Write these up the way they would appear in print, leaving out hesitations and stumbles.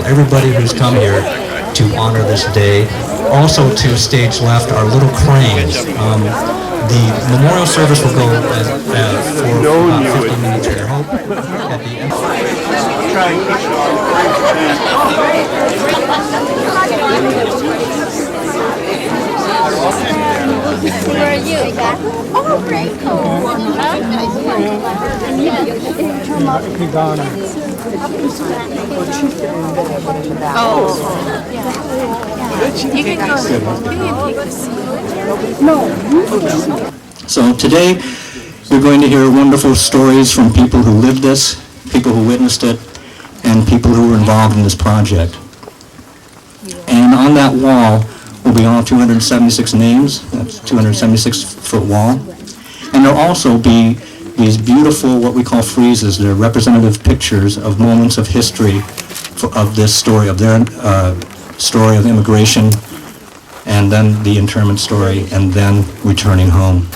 everybody who's come here to honor this day. Also to stage left are little cranes. The memorial service will go for about 50 minutes here. Hope at the end. Where are you? Oh, great. You can go. So today we're going to hear wonderful stories from people who lived this, people who witnessed it, and people who were involved in this project. And on that wall will be all 276 names. That's 276-foot wall. And there'll also be these beautiful, what we call friezes. They're representative pictures of moments of history of this story, of their story of immigration, and then the internment story, and then returning home.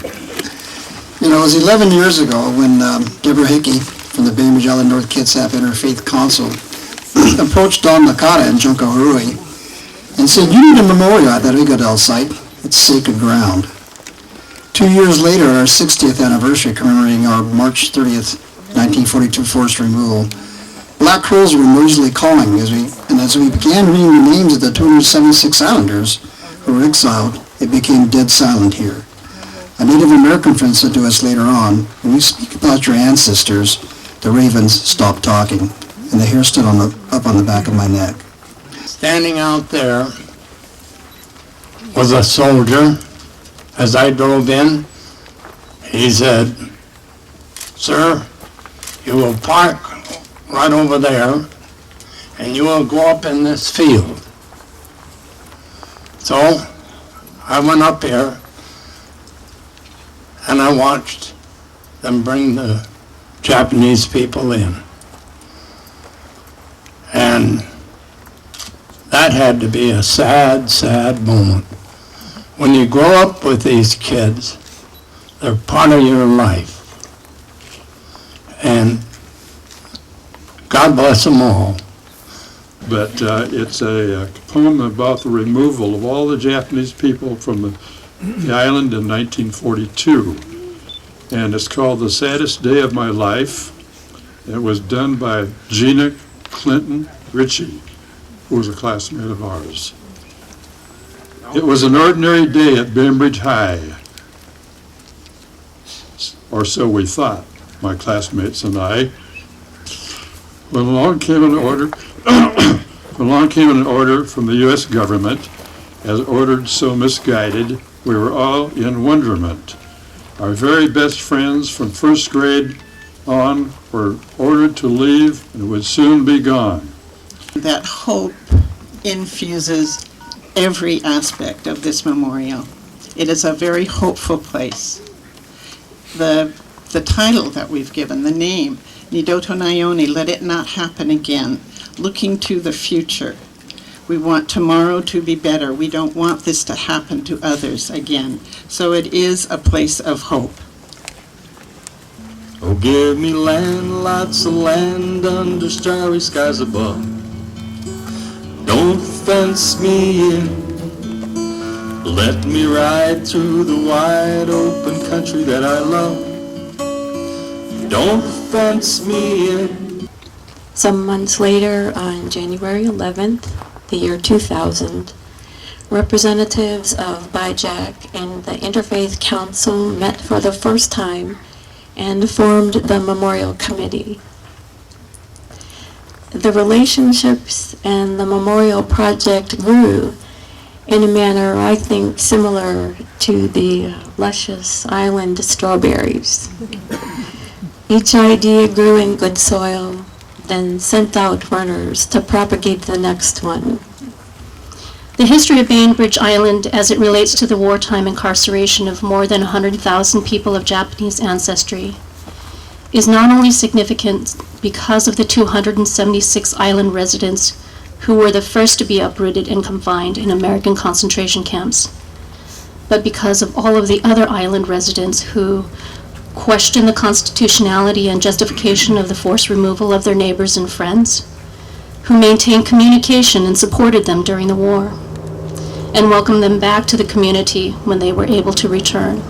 You know, it was 11 years ago when Deborah Hickey from the Bainbridge Island North Kitsap Interfaith Council approached Don Nakata in Junkaharui and said, "You need a memorial at that Igadel site. It's sacred ground." 2 years later, at our 60th anniversary commemorating our March 30th, 1942 forced removal, Black Crows were noisily calling as we began reading the names of the 276 Islanders who were exiled. It became dead silent here. A Native American friend said to us later on, "When you speak about your ancestors, the ravens stopped talking," and the hair stood up on the back of my neck. Standing out there was a soldier. As I drove in, he said, "Sir, you will park right over there and you will go up in this field." So I went up here and I watched them bring the Japanese people in. And that had to be a sad, sad moment. When you grow up with these kids, they're part of your life. And God bless them all. But it's a poem about the removal of all the Japanese people from the island in 1942. And it's called The Saddest Day of My Life. It was done by Gina Clinton Ritchie, who was a classmate of ours. It was an ordinary day at Bainbridge High, or so we thought, my classmates and I, when along came an order from the U.S. government, as ordered so misguided, we were all in wonderment. Our very best friends from first grade on were ordered to leave and would soon be gone. That hope infuses every aspect of this memorial. It is a very hopeful place. The title that we've given, the name, Nidoto Naione, Let It Not Happen Again, looking to the future. We want tomorrow to be better. We don't want this to happen to others again. So it is a place of hope. Oh, give me land, lots of land under starry skies above. Don't fence me in. Let me ride through the wide open country that I love. Don't fence me in. Some months later, on January 11th, the year 2000, representatives of BIJAC and the Interfaith Council met for the first time and formed the Memorial Committee. The relationships and the Memorial Project grew in a manner, I think, similar to the luscious island strawberries. Each idea grew in good soil, then sent out runners to propagate the next one. The history of Bainbridge Island as it relates to the wartime incarceration of more than 100,000 people of Japanese ancestry is not only significant because of the 276 island residents who were the first to be uprooted and confined in American concentration camps, but because of all of the other island residents who questioned the constitutionality and justification of the forced removal of their neighbors and friends, who maintained communication and supported them during the war, and welcomed them back to the community when they were able to return.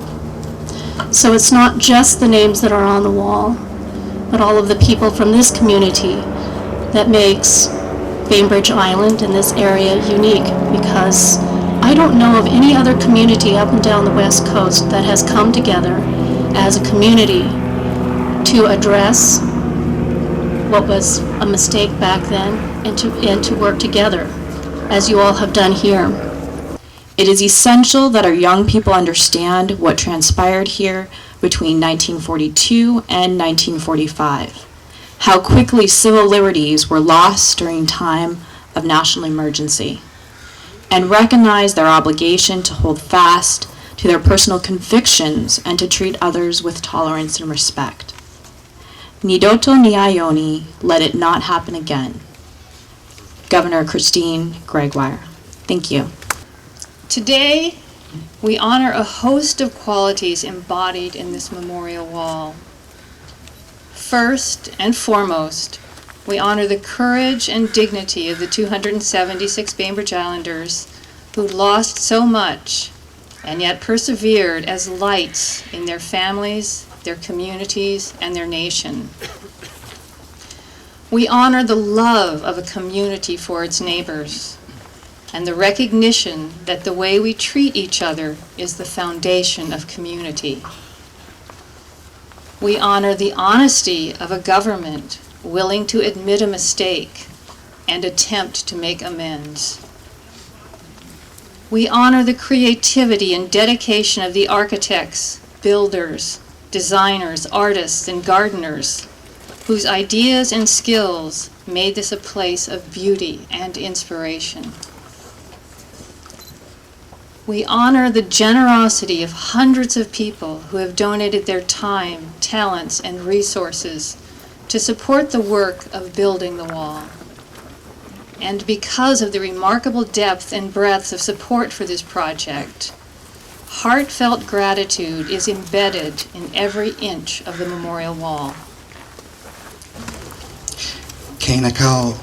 So it's not just the names that are on the wall, but all of the people from this community that makes Bainbridge Island and this area unique, because I don't know of any other community up and down the West Coast that has come together as a community to address what was a mistake back then and to work together, as you all have done here. It is essential that our young people understand what transpired here between 1942 and 1945, how quickly civil liberties were lost during time of national emergency, and recognize their obligation to hold fast to their personal convictions and to treat others with tolerance and respect. Nidoto ni Ione, let it not happen again. Governor Christine Gregoire. Thank you. Today, we honor a host of qualities embodied in this memorial wall. First and foremost, we honor the courage and dignity of the 276 Bainbridge Islanders who lost so much and yet persevered as lights in their families, their communities, and their nation. We honor the love of a community for its neighbors and the recognition that the way we treat each other is the foundation of community. We honor the honesty of a government willing to admit a mistake and attempt to make amends. We honor the creativity and dedication of the architects, builders, designers, artists, and gardeners whose ideas and skills made this a place of beauty and inspiration. We honor the generosity of hundreds of people who have donated their time, talents, and resources to support the work of building the wall. And because of the remarkable depth and breadth of support for this project, heartfelt gratitude is embedded in every inch of the memorial wall. Kei Nakao,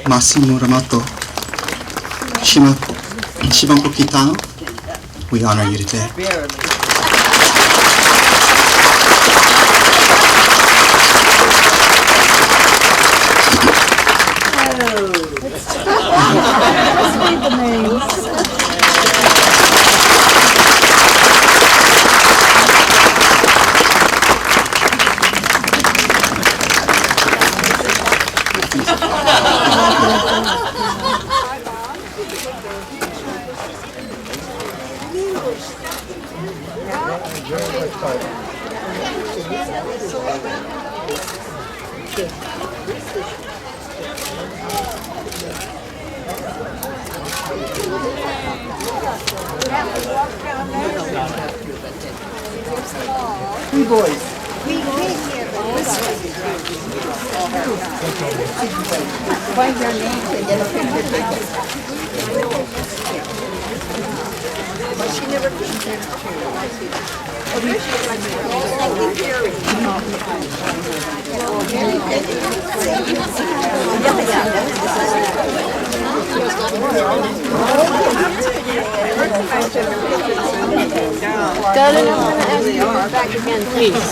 Massimo Ramato, Shibanko Kitano, we honor you today. Let's read the names. Three boys. Find your name and get a picture taken. But she never picked her. Got it. I'm going to ask you back again, please.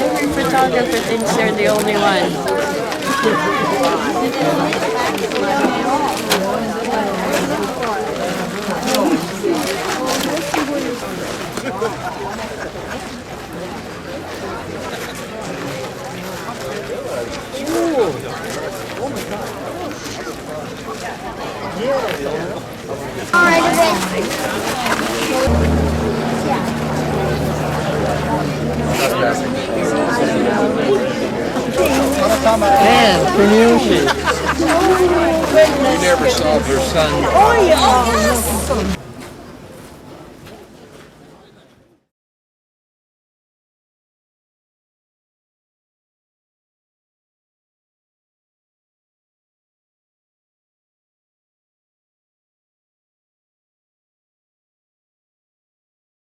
Every photographer thinks they're the only one. All right, Man, Pernioshi. You never saw your son. Oh, yeah.